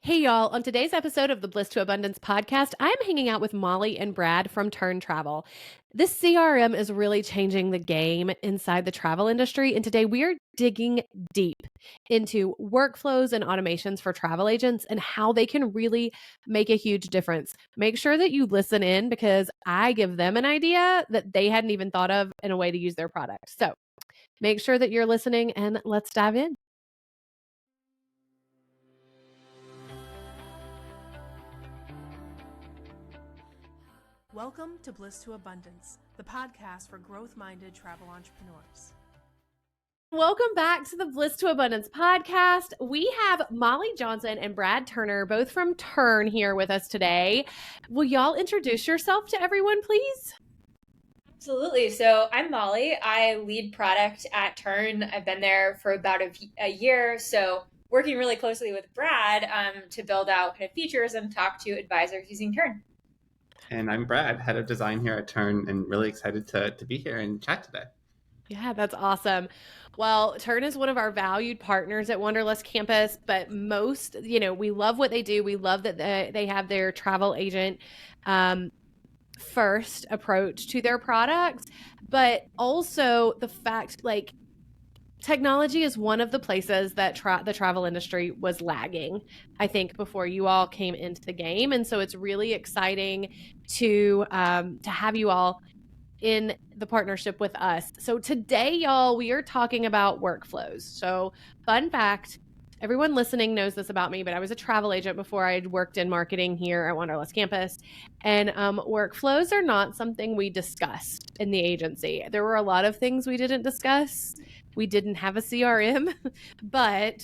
Hey, y'all. On today's episode of the Bliss to Abundance podcast, I'm hanging out with Molly and Brad from TERN Travel. This CRM is really changing the game inside the travel industry. And today we are digging deep into workflows and automations for travel agents and how they can really make a huge difference. Make sure that you listen in because I give them an idea that they hadn't even thought of in a way to use their product. So make sure that you're listening and let's dive in. Welcome to Bliss to Abundance, the podcast for growth-minded travel entrepreneurs. Welcome back to the Bliss to Abundance podcast. We have Molly Johnson and Brad Turner, both from TERN, here with us today. Will y'all introduce yourself to everyone, please? Absolutely. So I'm Molly. I lead product at TERN. I've been there for about a year. So working really closely with Brad to build out kind of features and talk to advisors using TERN. And I'm Brad, head of design here at TERN, and really excited to be here and chat today. Yeah, that's awesome. Well, TERN is one of our valued partners at Wanderlust Campus, but most, we love what they do. We love that they have their travel agent first approach to their products, but also the fact, technology is one of the places that the travel industry was lagging, I think, before you all came into the game. And so it's really exciting to have you all in the partnership with us. So today, y'all, we are talking about workflows. So fun fact, everyone listening knows this about me, but I was a travel agent before I worked in marketing here at Wanderlust Campus. And workflows are not something we discussed in the agency. There were a lot of things we didn't discuss. We didn't have a CRM, but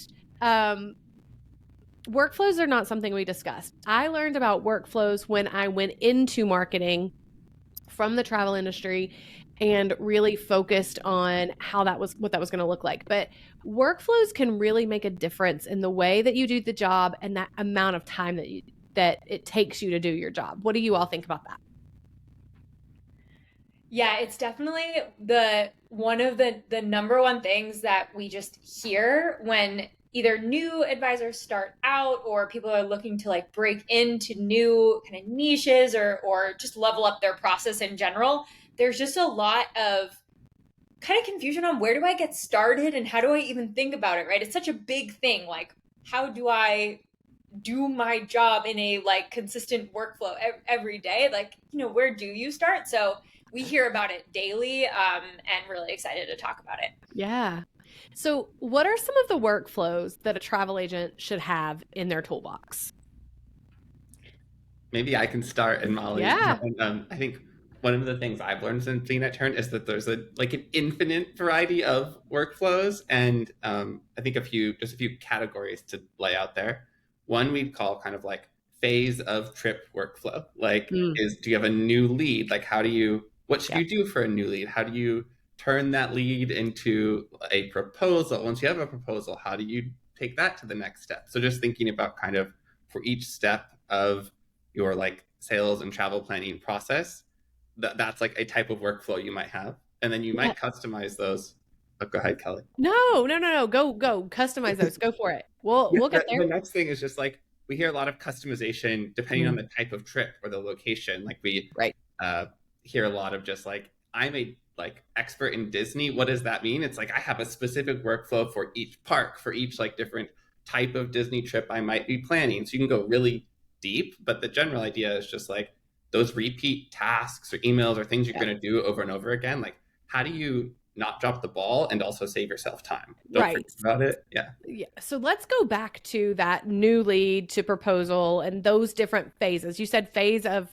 workflows are not something we discussed. I learned about workflows when I went into marketing from the travel industry and really focused on what that was going to look like. But workflows can really make a difference in the way that you do the job and that amount of time that it takes you to do your job. What do you all think about that? Yeah, it's definitely one of the number one things that we just hear when either new advisors start out or people are looking to break into new kind of niches or just level up their process in general. There's just a lot of kind of confusion on where do I get started and how do I even think about it, right? It's such a big thing. How do I do my job in a consistent workflow every day? Where do you start? So we hear about it daily and really excited to talk about it. Yeah. So what are some of the workflows that a travel agent should have in their toolbox? Maybe I can start, and Molly. Yeah. I think one of the things I've learned since being at TERN is that there's an infinite variety of workflows, and I think just a few categories to lay out there. One we'd call kind of phase of trip workflow. Do you have a new lead? What should you do for a new lead? How do you turn that lead into a proposal? Once you have a proposal, how do you take that to the next step? So just thinking about kind of for each step of your sales and travel planning process, that's a type of workflow you might have. And then you might customize those. Oh, go ahead, Kelly. No. Go customize those. Go for it. We'll get there. The next thing is just we hear a lot of customization depending on the type of trip or the location. We hear a lot of just I'm a expert in Disney. What does that mean? It's I have a specific workflow for each park, for each different type of Disney trip I might be planning. So you can go really deep, but the general idea is just those repeat tasks or emails or things you're going to do over and over again. How do you not drop the ball and also save yourself time? Don't forget about it. Yeah. So let's go back to that new lead to proposal and those different phases. You said phase of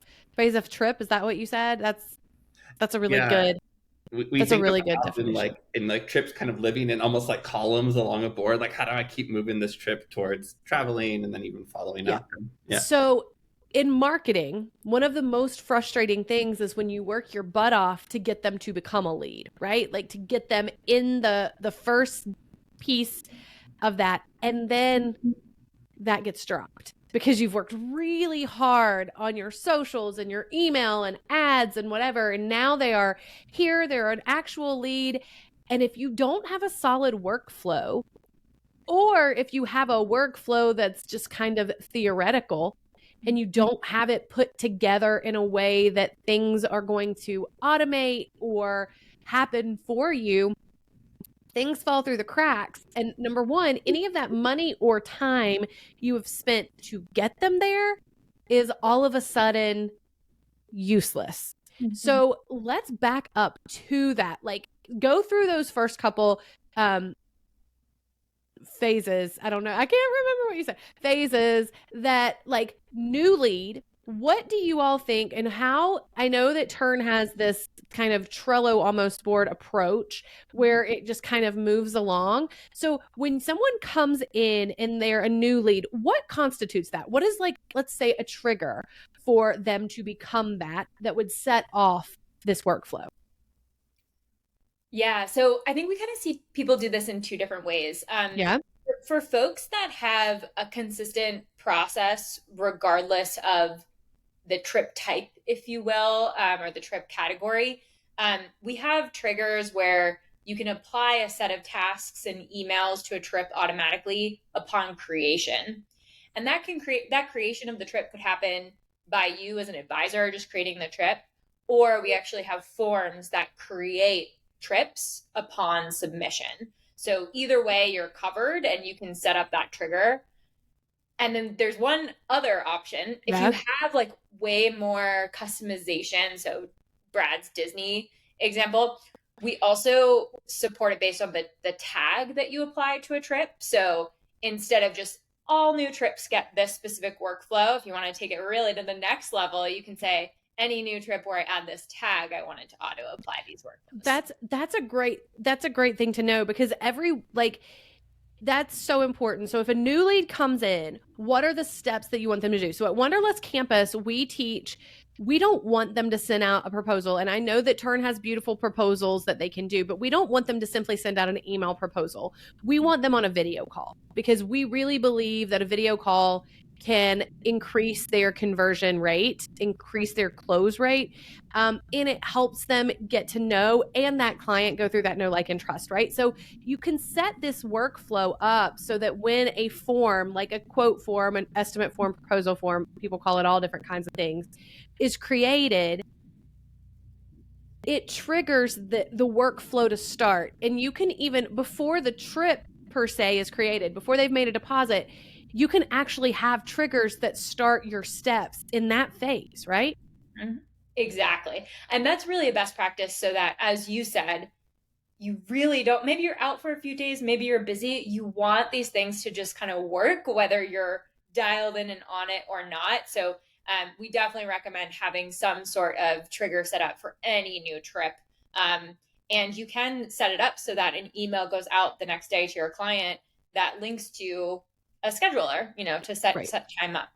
trip. Is that what you said? That's a really good. That's a really good definition. In trips kind of living in almost columns along a board. How do I keep moving this trip towards traveling and then even following up? Yeah. So in marketing, one of the most frustrating things is when you work your butt off to get them to become a lead, right? To get them in the first piece of that, and then that gets dropped because you've worked really hard on your socials and your email and ads and whatever, and now they're an actual lead. And if you don't have a solid workflow Or if you have a workflow that's just kind of theoretical and you don't have it put together in a way that things are going to automate or happen for you, things fall through the cracks. And number one, any of that money or time you have spent to get them there is all of a sudden useless. So let's back up to that. Like, go through those first couple phases. I don't know. I can't remember what you said. Phases that, like, new lead. What do you all think, and how? I know that TERN has this kind of Trello almost board approach where it just kind of moves along. So when someone comes in and they're a new lead, what constitutes that? What is, like, let's say, a trigger for them to become that would set off this workflow? Yeah, so I think we kind of see people do this in two different ways. Yeah. For folks that have a consistent process, regardless of the trip type, if you will, or the trip category, we have triggers where you can apply a set of tasks and emails to a trip automatically upon creation. And that creation of the trip could happen by you as an advisor, just creating the trip, or we actually have forms that create trips upon submission. So either way, you're covered and you can set up that trigger. And then there's one other option. If you have, like, way more customization, so Brad's Disney example, we also support it based on the tag that you apply to a trip. So instead of just all new trips get this specific workflow, if you want to take it really to the next level, you can say, any new trip where I add this tag, I wanted to auto apply these workflows. That's a great thing to know, because that's so important. So if a new lead comes in, what are the steps that you want them to do? So at Wanderlust Campus, we don't want them to send out a proposal. And I know that TERN has beautiful proposals that they can do, but we don't want them to simply send out an email proposal. We want them on a video call, because we really believe that a video call can increase their conversion rate, increase their close rate, and it helps them get to know and that client go through that know, like, and trust, right? So you can set this workflow up so that when a form, like a quote form, an estimate form, proposal form, people call it all different kinds of things, is created, it triggers the workflow to start. And you can even, before the trip per se is created, before they've made a deposit, you can actually have triggers that start your steps in that phase, right? Mm-hmm. Exactly. And that's really a best practice, so that, as you said, you really don't, maybe you're out for a few days, maybe you're busy, you want these things to just kind of work, whether you're dialed in and on it or not. So we definitely recommend having some sort of trigger set up for any new trip. And you can set it up so that an email goes out the next day to your client that links to a scheduler, to set time up.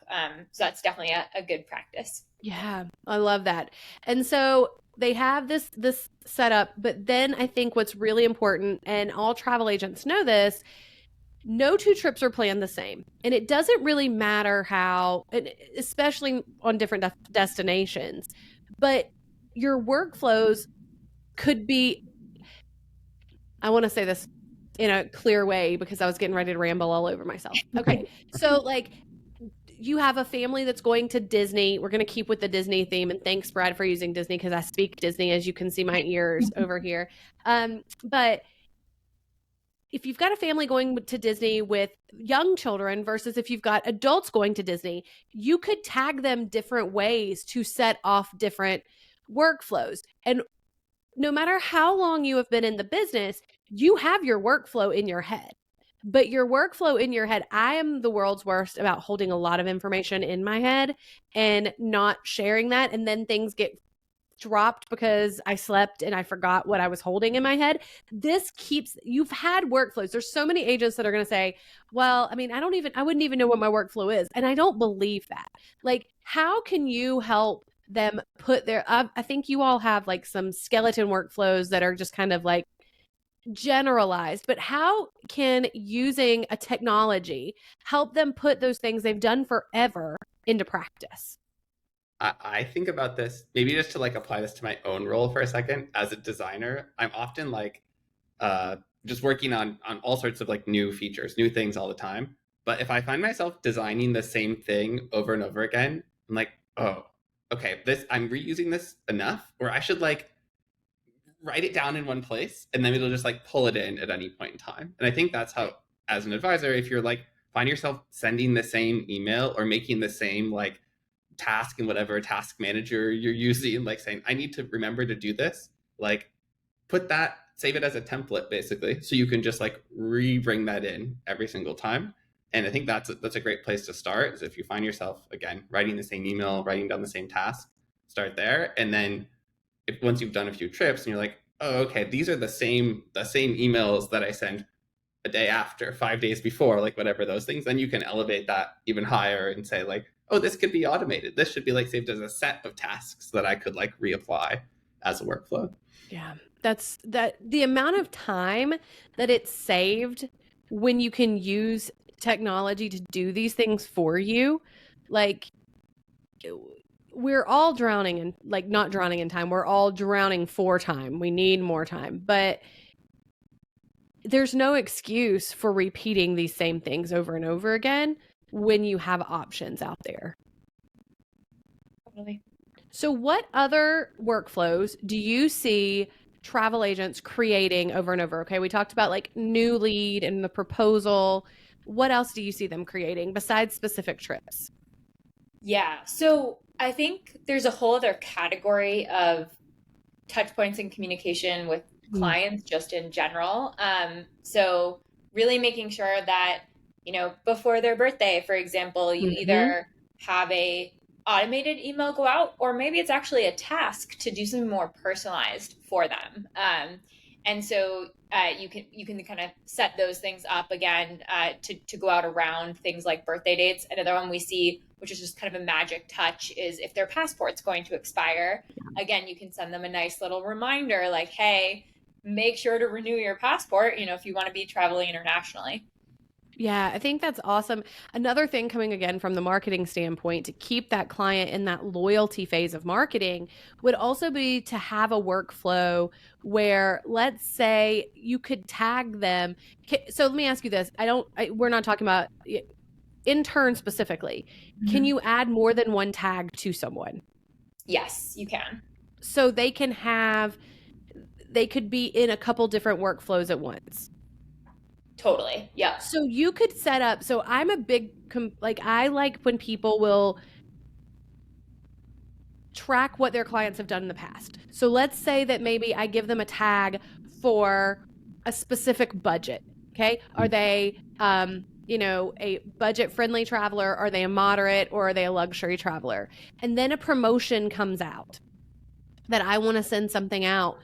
So that's definitely a good practice. Yeah, I love that. And so they have this set up, but then I think what's really important, and all travel agents know this, no two trips are planned the same. And it doesn't really matter how, especially on different destinations, but your workflows could be, I want to say this in a clear way because I was getting ready to ramble all over myself. Okay. So, like, you have a family that's going to Disney. We're going to keep with the Disney theme. And thanks, Brad, for using Disney, because I speak Disney, as you can see my ears over here. But if you've got a family going to Disney with young children versus if you've got adults going to Disney, you could tag them different ways to set off different workflows. And no matter how long you have been in the business, you have your workflow in your head. But your workflow in your head, I am the world's worst about holding a lot of information in my head and not sharing that. And then things get dropped because I slept and I forgot what I was holding in my head. You've had workflows. There's so many agents that are going to say, well, I mean, I wouldn't even know what my workflow is. And I don't believe that. Like, how can you help them put I think you all have, like, some skeleton workflows that are just kind of like generalized, but how can using a technology help them put those things they've done forever into practice? I think about this, maybe just to, like, apply this to my own role for a second. As a designer, I'm often like just working on all sorts of like new features, new things all the time. But if I find myself designing the same thing over and over again, I'm like, oh, okay, I'm reusing this enough, or I should like write it down in one place, and then it'll just like pull it in at any point in time. And I think that's how, as an advisor, if you're like find yourself sending the same email or making the same like task in whatever task manager you're using, like saying, I need to remember to do this, like save it as a template basically, so you can just like bring that in every single time. And I think that's a great place to start, is if you find yourself, again, writing the same email, writing down the same task, start there. And then once you've done a few trips and you're like, oh, okay, these are the same emails that I send a day after, 5 days before, like whatever those things, then you can elevate that even higher and say like, oh, this could be automated. This should be like saved as a set of tasks that I could like reapply as a workflow. Yeah. That's the amount of time that it's saved when you can use technology to do these things for you. Like, we're all drowning in, like, not drowning in time. We're all drowning for time. We need more time, but there's no excuse for repeating these same things over and over again when you have options out there. Totally. So what other workflows do you see travel agents creating over and over? Okay, we talked about like new lead and the proposal. What else do you see them creating besides specific trips? Yeah. So I think there's a whole other category of touch points in communication with clients just in general. So really making sure that, before their birthday, for example, you either have a automated email go out, or maybe it's actually a task to do something more personalized for them. And so you can kind of set those things up again to go out around things like birthday dates. Another one we see, which is just kind of a magic touch, is if their passport's going to expire. Again, you can send them a nice little reminder like, hey, make sure to renew your passport, if you want to be traveling internationally. Yeah, I think that's awesome. Another thing coming again from the marketing standpoint to keep that client in that loyalty phase of marketing would also be to have a workflow where, let's say, you could tag them. So let me ask you this. We're not talking about in TERN specifically. Can you add more than one tag to someone? Yes, you can. So they could be in a couple different workflows at once. Totally. Yeah. So you could set up, so I'm a big, I like when people will track what their clients have done in the past. So let's say that maybe I give them a tag for a specific budget. Okay. Are they, a budget friendly traveler? Are they a moderate, or are they a luxury traveler? And then a promotion comes out that I want to send something out.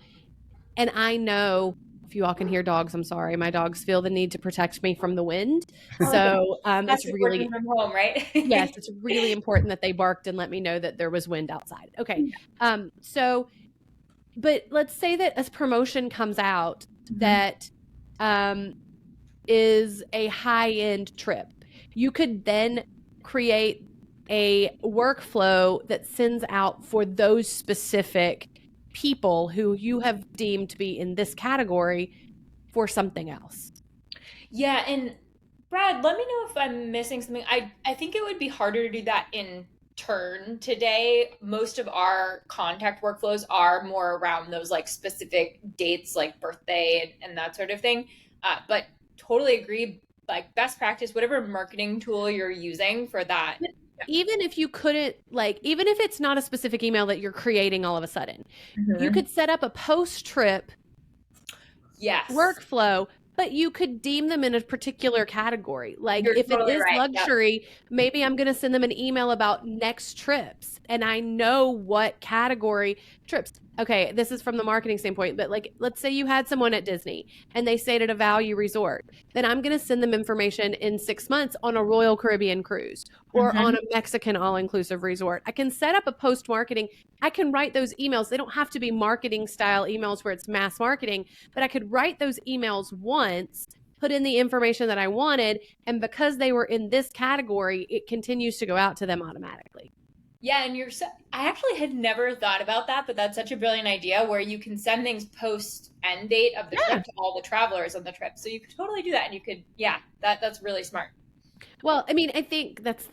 And I know, if you all can hear dogs, I'm sorry. My dogs feel the need to protect me from the wind. So that's it's really from home, right? Yes, it's really important that they barked and let me know that there was wind outside. Okay. But let's say that a promotion comes out that is a high-end trip. You could then create a workflow that sends out for those specific people who you have deemed to be in this category for something else. Yeah. And Brad, let me know if I'm missing something. I think it would be harder to do that in TERN today. Most of our contact workflows are more around those like specific dates, like birthday and that sort of thing. But totally agree, like best practice, whatever marketing tool you're using for that. Even if you couldn't, even if it's not a specific email that you're creating all of a sudden, you could set up a post-trip workflow, but you could deem them in a particular category. Like if totally it is luxury, maybe I'm going to send them an email about next trips, and I know what category trips. Okay, this is from the marketing standpoint, but like, let's say you had someone at Disney and they stayed at a value resort, then I'm going to send them information in 6 months on a Royal Caribbean cruise or on a Mexican all-inclusive resort. I can set up a post-marketing. I can write those emails. They don't have to be marketing style emails where it's mass marketing, but I could write those emails once, put in the information that I wanted, and because they were in this category, it continues to go out to them automatically. Yeah, and I actually had never thought about that, but that's such a brilliant idea where you can send things post end date of the trip to all the travelers on the trip. So you could totally do that, and you could, yeah, that's really smart. Well, I mean, I think that's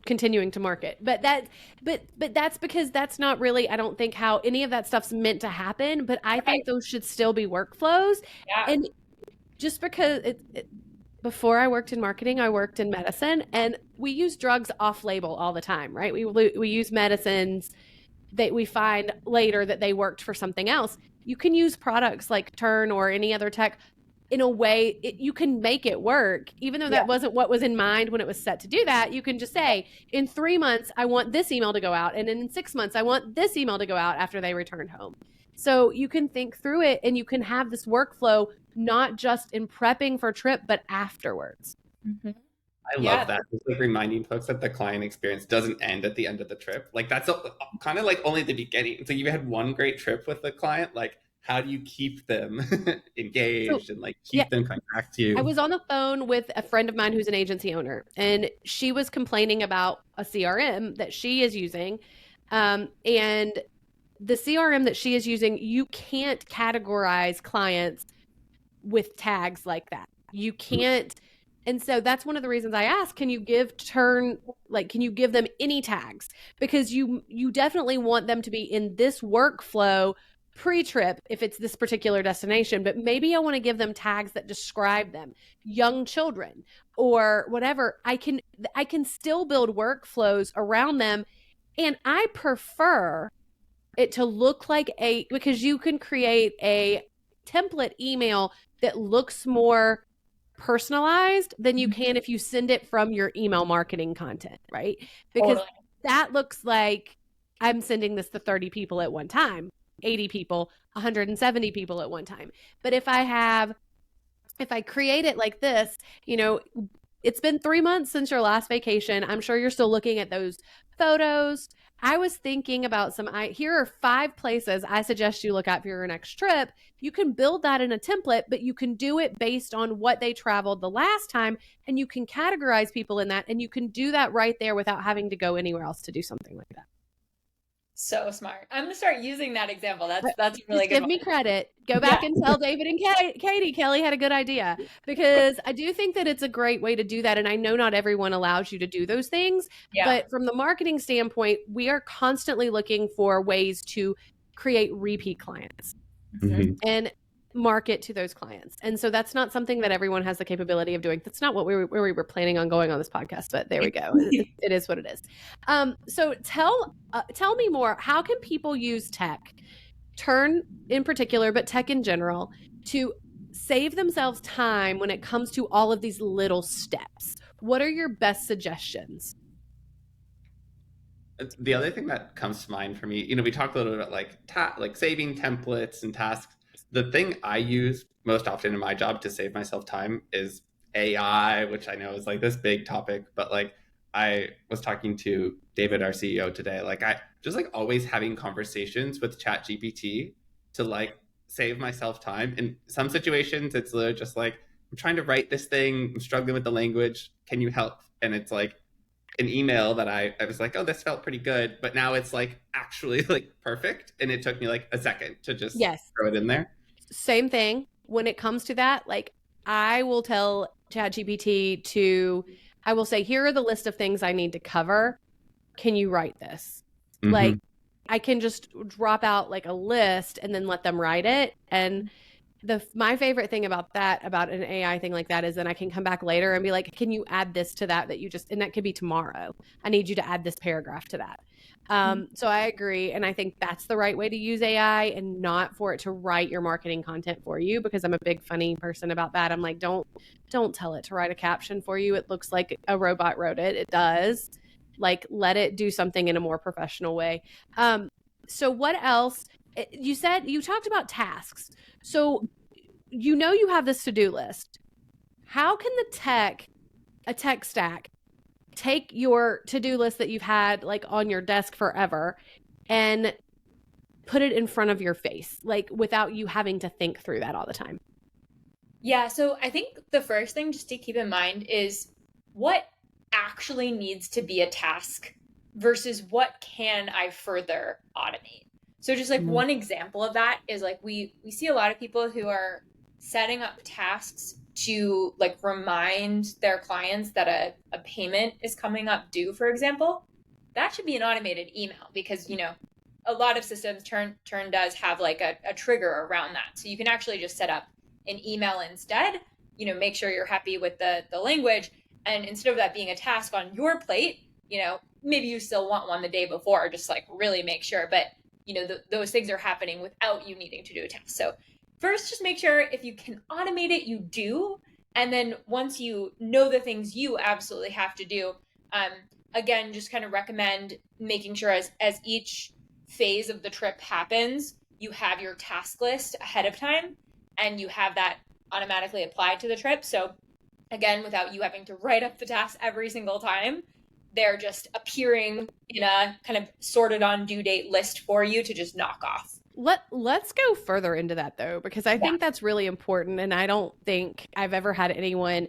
continuing to market, but that's because that's not really, I don't think, how any of that stuff's meant to happen. But I think those should still be workflows. Yeah. And just because before I worked in marketing, I worked in medicine, and we use drugs off label all the time, right? We use medicines that we find later that they worked for something else. You can use products like TERN or any other tech in a way you can make it work, even though that wasn't what was in mind when it was set to do that. You can just say, in 3 months, I want this email to go out. And in 6 months, I want this email to go out after they returned home. So you can think through it, and you can have this workflow, not just in prepping for a trip, but afterwards. Mm-hmm. I love that. It's like reminding folks that the client experience doesn't end at the end of the trip. Like that's kind of like only the beginning. So you had one great trip with the client. Like, how do you keep them engaged and like keep them coming back to you? I was on the phone with a friend of mine who's an agency owner, and she was complaining about a CRM that she is using. And the CRM that she is using, you can't categorize clients with tags like that. You can't. And so that's one of the reasons I asked, can you give TERN, like, can you give them any tags? Because you definitely want them to be in this workflow pre-trip if it's this particular destination, but maybe I want to give them tags that describe them, young children or whatever. I can still build workflows around them. And I prefer it to look like because you can create a template email that looks more personalized than you can if you send it from your email marketing content, right? Because that looks like I'm sending this to 30 people at one time, 80 people, 170 people at one time. But if I create it like this, it's been 3 months since your last vacation. I'm sure you're still looking at those photos. I was thinking about here are 5 places I suggest you look at for your next trip. You can build that in a template, but you can do it based on what they traveled the last time, and you can categorize people in that, and you can do that right there without having to go anywhere else to do something like that. So smart. I'm going to start using that example. That's really good. Give me credit. Go back and tell David and Katie, Kelli had a good idea, because I do think that it's a great way to do that. And I know not everyone allows you to do those things, but from the marketing standpoint, we are constantly looking for ways to create repeat clients and market to those clients. And so that's not something that everyone has the capability of doing. That's not where we were planning on going on this podcast, but there we go. It is what it is. So tell me more. How can people use tech, TERN in particular, but tech in general, to save themselves time when it comes to all of these little steps? What are your best suggestions? The other thing that comes to mind for me, we talked a little bit about like saving templates and tasks. The thing I use most often in my job to save myself time is AI, which I know is like this big topic, but like I was talking to David, our CEO, today. Like I just like always having conversations with ChatGPT to like save myself time. In some situations, it's literally just like, I'm trying to write this thing, I'm struggling with the language. Can you help? And it's like an email that I was like, oh, this felt pretty good. But now it's like actually like perfect. And it took me like a second to just throw it in there. Same thing when it comes to that. Like I will tell ChatGPT I will say, here are the list of things I need to cover. Can you write this? Like I can just drop out like a list and then let them write it. And my favorite thing about an AI thing like that is then I can come back later and be like, can you add this to that and that could be tomorrow. I need you to add this paragraph to that. So I agree. And I think that's the right way to use AI, and not for it to write your marketing content for you, because I'm a big funny person about that. I'm like, don't tell it to write a caption for you. It looks like a robot wrote it. It does. Like, let it do something in a more professional way. So what else? You talked about tasks. So you have this to-do list. How can a tech stack, take your to-do list that you've had like on your desk forever and put it in front of your face, like without you having to think through that all the time? Yeah. So I think the first thing just to keep in mind is what actually needs to be a task versus what can I further automate. So just like one example of that is like we see a lot of people who are setting up tasks to like remind their clients that a payment is coming up due, for example. That should be an automated email because, you know, a lot of systems, TERN does have like a trigger around that. So you can actually just set up an email instead, you know, make sure you're happy with the language. And instead of that being a task on your plate, you know, maybe you still want one the day before, just like really make sure. But, you know, those things are happening without you needing to do a task. So first, just make sure if you can automate it, you do. And then once you know the things you absolutely have to do, again, just kind of recommend making sure as each phase of the trip happens, you have your task list ahead of time and you have that automatically applied to the trip. So again, without you having to write up the tasks every single time, they're just appearing in a kind of sorted on due date list for you to just knock off. Let's go further into that though, because I think that's really important. And I don't think I've ever had anyone,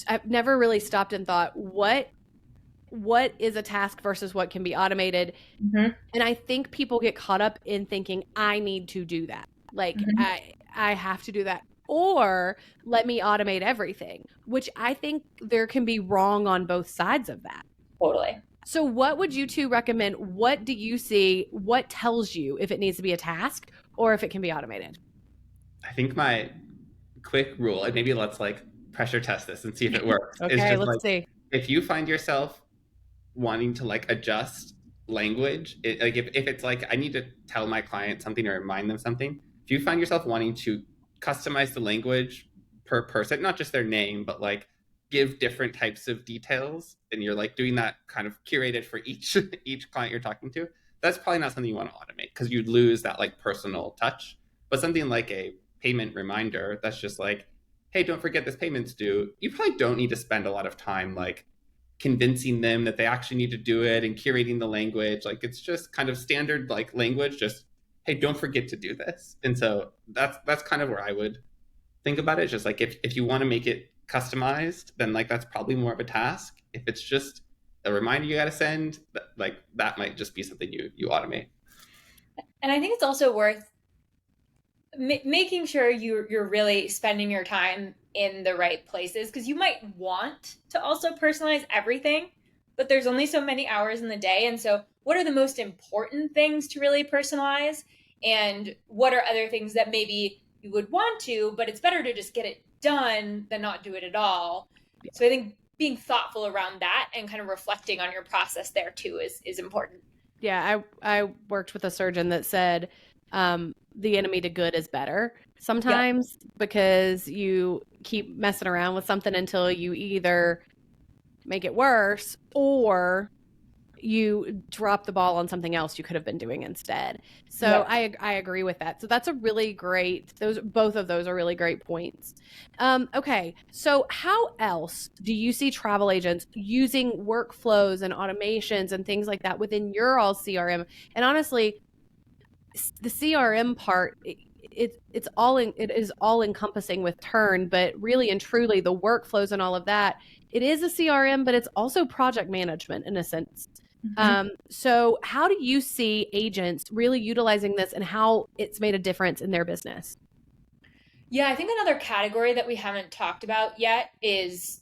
I've never really stopped and thought, what is a task versus what can be automated? And I think people get caught up in thinking, I need to do that. Like I have to do that, or let me automate everything, which I think there can be wrong on both sides of that. Totally. So what would you two recommend? What do you see? What tells you if it needs to be a task or if it can be automated? I think my quick rule, and maybe let's like pressure test this and see if it works. Okay, is just let's like, see. If you find yourself wanting to like adjust language, like if it's like I need to tell my client something or remind them something, if you find yourself wanting to customize the language per person, not just their name, but like give different types of details, and you're like doing that kind of curated for each client you're talking to, that's probably not something you want to automate because you'd lose that like personal touch. But something like a payment reminder that's just like, hey, don't forget this payment's due, you probably don't need to spend a lot of time like convincing them that they actually need to do it and curating the language. Like it's just kind of standard like language, just, hey, don't forget to do this. And so that's kind of where I would think about it. It's just like if you want to make it customized, then like that's probably more of a task. If it's just a reminder you got to send, like that might just be something you automate. And I think it's also worth making sure you're really spending your time in the right places, because you might want to also personalize everything, but there's only so many hours in the day. And so what are the most important things to really personalize? And what are other things that maybe you would want to, but it's better to just get it done than not do it at all. So I think being thoughtful around that and kind of reflecting on your process there too is important. Yeah, I worked with a surgeon that said the enemy to good is better sometimes, because you keep messing around with something until you either make it worse or you drop the ball on something else you could have been doing instead. So I agree with that. So that's a really great, both of those are really great points. Okay. So how else do you see travel agents using workflows and automations and things like that within your all CRM? And honestly, the CRM part, it is all encompassing with TERN, but really and truly the workflows and all of that, it is a CRM, but it's also project management in a sense. So how do you see agents really utilizing this and how it's made a difference in their business? Yeah, I think another category that we haven't talked about yet is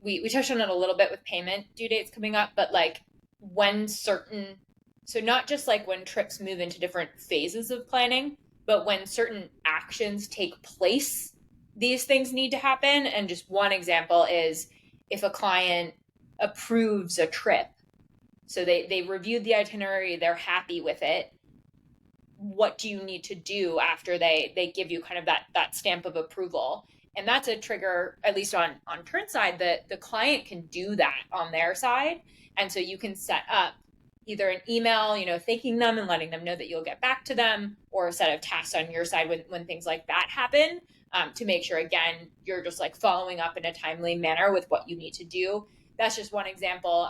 we touched on it a little bit with payment due dates coming up, but like when certain, so not just like when trips move into different phases of planning, but when certain actions take place, these things need to happen. And just one example is if a client approves a trip, so they reviewed the itinerary, they're happy with it, what do you need to do after they give you kind of that stamp of approval? And that's a trigger, at least on TERN side, that the client can do that on their side. And so you can set up either an email, thanking them and letting them know that you'll get back to them, or a set of tasks on your side when things like that happen, to make sure, again, you're just like following up in a timely manner with what you need to do. That's just one example.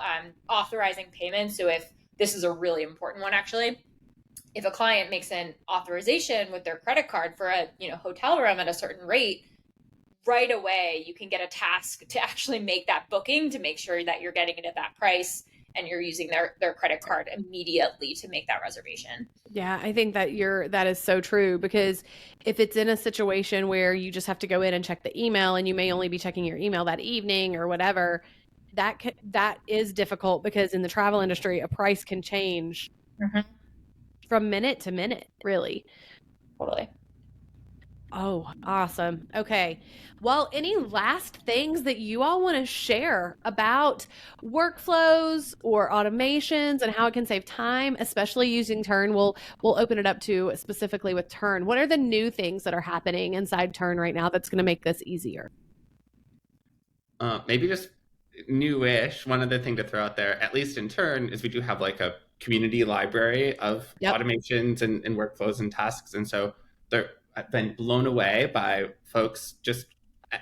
Authorizing payments. So if this is a really important one, actually, if a client makes an authorization with their credit card for a hotel room at a certain rate, right away you can get a task to actually make that booking, to make sure that you're getting it at that price and you're using their credit card immediately to make that reservation. Yeah, I think that that is so true, because if it's in a situation where you just have to go in and check the email, and you may only be checking your email that evening or whatever, that is difficult, because in the travel industry, a price can change from minute to minute, really. Totally. Oh, awesome. Okay. Well, any last things that you all want to share about workflows or automations and how it can save time, especially using TERN? We'll open it up to specifically with TERN. What are the new things that are happening inside TERN right now that's going to make this easier? Maybe just newish. One other thing to throw out there, at least in TERN, is we do have like a community library of automations and workflows and tasks. And so I've been blown away by folks, just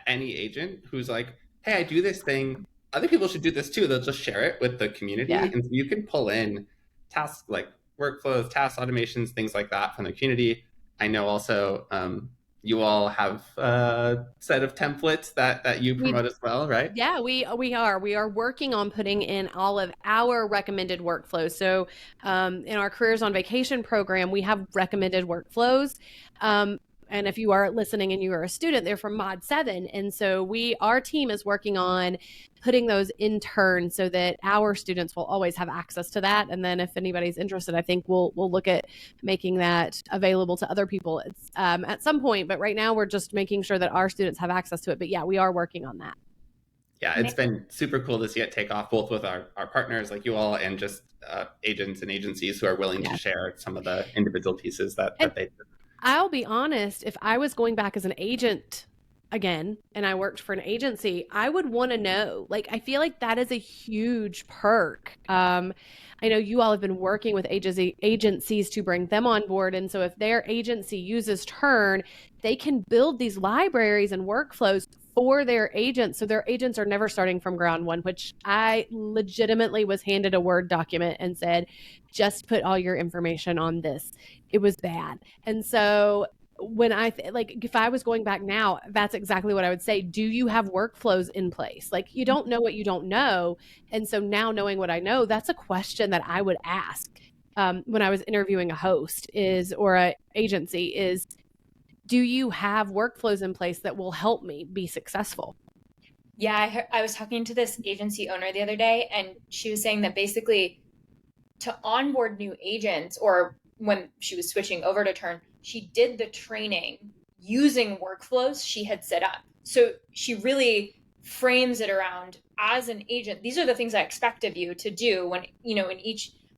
any agent who's like, hey, I do this thing. Other people should do this too. They'll just share it with the community. Yeah. And so you can pull in tasks like workflows, task automations, things like that from the community. I know also you all have a set of templates that you promote as well, right? Yeah, we are working on putting in all of our recommended workflows. So in our Careers on Vacation program, we have recommended workflows. And if you are listening and you are a student, they're from Mod 7. And so our team is working on putting those in TERN so that our students will always have access to that. And then if anybody's interested, I think we'll look at making that available to other people at some point. But right now we're just making sure that our students have access to it. But yeah, we are working on that. Yeah, it's been super cool to see it take off, both with our partners like you all and just agents and agencies who are willing to share some of the individual pieces that they do. I'll be honest, if I was going back as an agent again and I worked for an agency, I would want to know. Like, I feel like that is a huge perk. I know you all have been working with agencies to bring them on board. And so if their agency uses TERN, they can build these libraries and workflows for their agents. So their agents are never starting from ground one, which I legitimately was handed a Word document and said, just put all your information on this. It was bad. And so when if I was going back now, that's exactly what I would say. Do you have workflows in place? Like, you don't know what you don't know. And so now knowing what I know, that's a question that I would ask when I was interviewing a host or an agency is, do you have workflows in place that will help me be successful? Yeah, I was talking to this agency owner the other day, and she was saying that basically to onboard new agents, or when she was switching over to TERN, she did the training using workflows she had set up. So she really frames it around, as an agent, these are the things I expect of you to do when,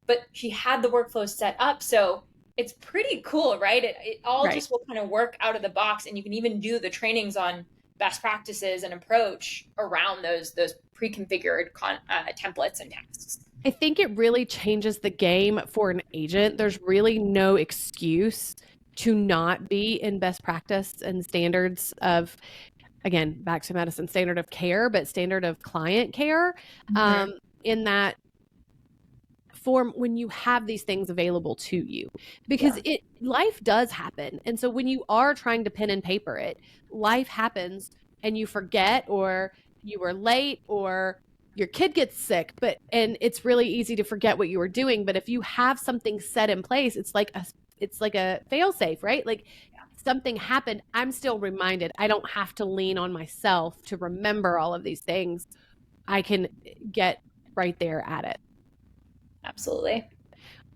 but she had the workflows set up. So it's pretty cool, right? It all just will kind of work out of the box, and you can even do the trainings on best practices and approach around those pre-configured templates and tasks. I think it really changes the game for an agent. There's really no excuse to not be in best practice and standards of, again, back to medicine, standard of care, but standard of client care, in that form when you have these things available to you, because life does happen. And so when you are trying to pen and paper it, life happens and you forget, or you were late, or your kid gets sick, and it's really easy to forget what you were doing. But if you have something set in place, it's like a fail safe, right? Like, something happened, I'm still reminded. I don't have to lean on myself to remember all of these things. I can get right there at it. Absolutely.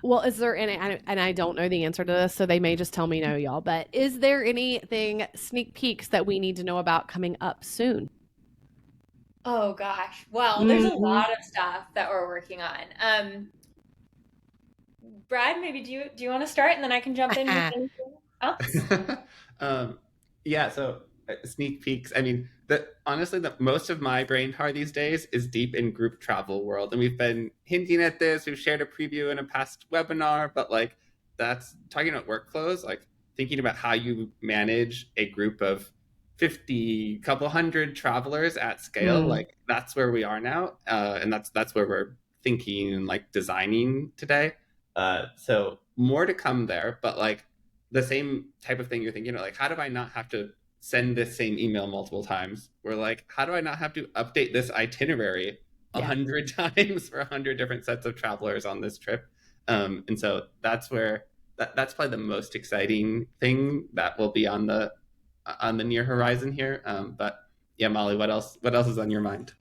Well, is there any, and I don't know the answer to this, so they may just tell me no, y'all, but is there anything, sneak peeks, that we need to know about coming up soon? Oh gosh. Well, there's a lot of stuff that we're working on. Brad, maybe do you want to start, and then I can jump in with anything else? Yeah, so sneak peeks. I mean, honestly, most of my brain power these days is deep in group travel world, and we've been hinting at this. We've shared a preview in a past webinar, but like, that's talking about workflows, like thinking about how you manage a group of 50, couple hundred travelers at scale. Like, that's where we are now, and that's where we're thinking and like designing today. So more to come there, but like the same type of thing you're thinking, like, how do I not have to send this same email multiple times. We're like, how do I not have to update this itinerary 100 times for 100 different sets of travelers on this trip? And so that's where that's probably the most exciting thing that will be on the near horizon here. But yeah, Molly, what else is on your mind?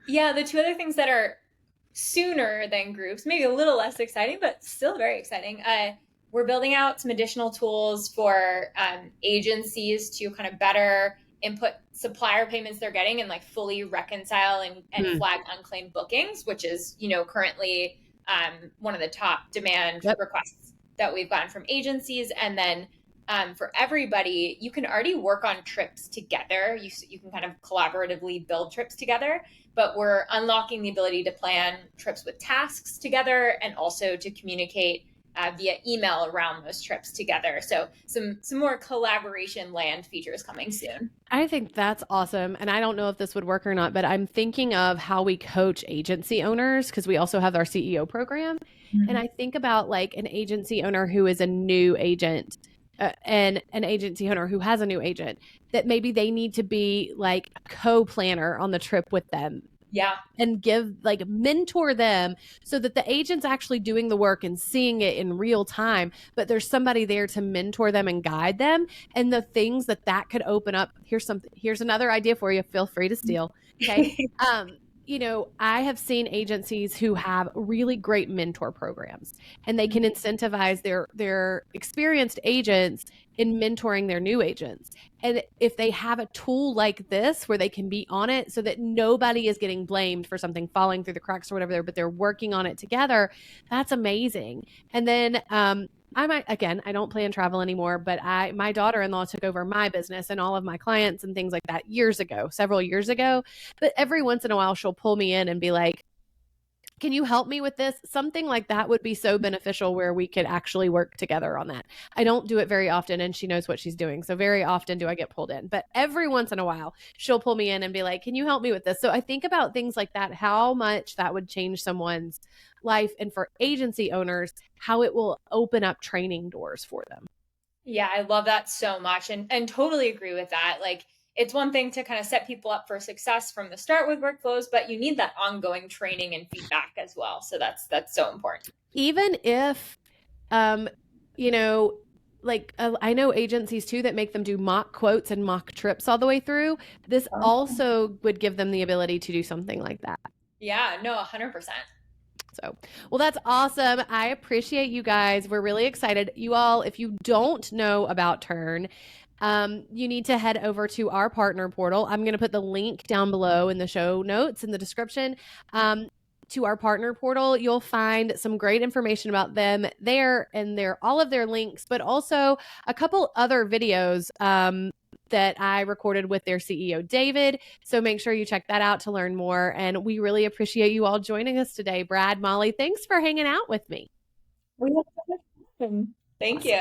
Yeah, the two other things that are sooner than groups, maybe a little less exciting, but still very exciting. We're building out some additional tools for agencies to kind of better input supplier payments they're getting and like fully reconcile and flag unclaimed bookings, which is, currently one of the top demand requests that we've gotten from agencies. And then for everybody, you can already work on trips together. You can kind of collaboratively build trips together, but we're unlocking the ability to plan trips with tasks together and also to communicate via email around those trips together. So some more collaboration land features coming soon. I think that's awesome. And I don't know if this would work or not, but I'm thinking of how we coach agency owners, because we also have our CEO program. Mm-hmm. And I think about like an agency owner who is a new agent and an agency owner who has a new agent, that maybe they need to be like a co-planner on the trip with them. Yeah. And mentor them so that the agent's actually doing the work and seeing it in real time, but there's somebody there to mentor them and guide them. And the things that could open up. Here's another idea for you. Feel free to steal. Okay. I have seen agencies who have really great mentor programs, and they can incentivize their experienced agents in mentoring their new agents. And if they have a tool like this where they can be on it so that nobody is getting blamed for something falling through the cracks or whatever, but they're working on it together, that's amazing. And then I don't plan travel anymore, but my daughter-in-law took over my business and all of my clients and things like that several years ago. But every once in a while, she'll pull me in and be like, can you help me with this? Something like that would be so beneficial where we could actually work together on that. I don't do it very often, and she knows what she's doing. So very often do I get pulled in, but every once in a while she'll pull me in and be like, can you help me with this? So I think about things like that, how much that would change someone's life, and for agency owners, how it will open up training doors for them. Yeah, I love that so much, and totally agree with that. Like, it's one thing to kind of set people up for success from the start with workflows, but you need that ongoing training and feedback as well. So that's so important. Even if, I know agencies too that make them do mock quotes and mock trips all the way through. This also would give them the ability to do something like that. Yeah, no, 100%. So, well, that's awesome. I appreciate you guys. We're really excited. You all, if you don't know about TERN, you need to head over to our partner portal. I'm going to put the link down below in the show notes in the description to our partner portal. You'll find some great information about them there, and all of their links, but also a couple other videos that I recorded with their CEO, David. So make sure you check that out to learn more. And we really appreciate you all joining us today. Brad, Molly, thanks for hanging out with me. We had so much fun. Thank you.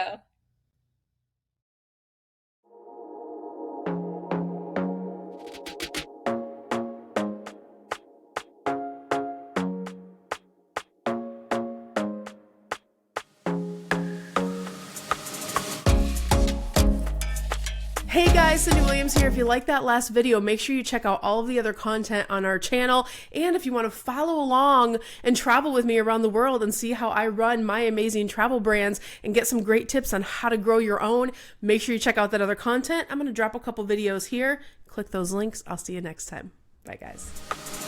Hey guys, Cyndi Williams here. If you like that last video, make sure you check out all of the other content on our channel. And if you want to follow along and travel with me around the world and see how I run my amazing travel brands and get some great tips on how to grow your own, make sure you check out that other content. I'm going to drop a couple videos here. Click those links. I'll see you next time. Bye guys.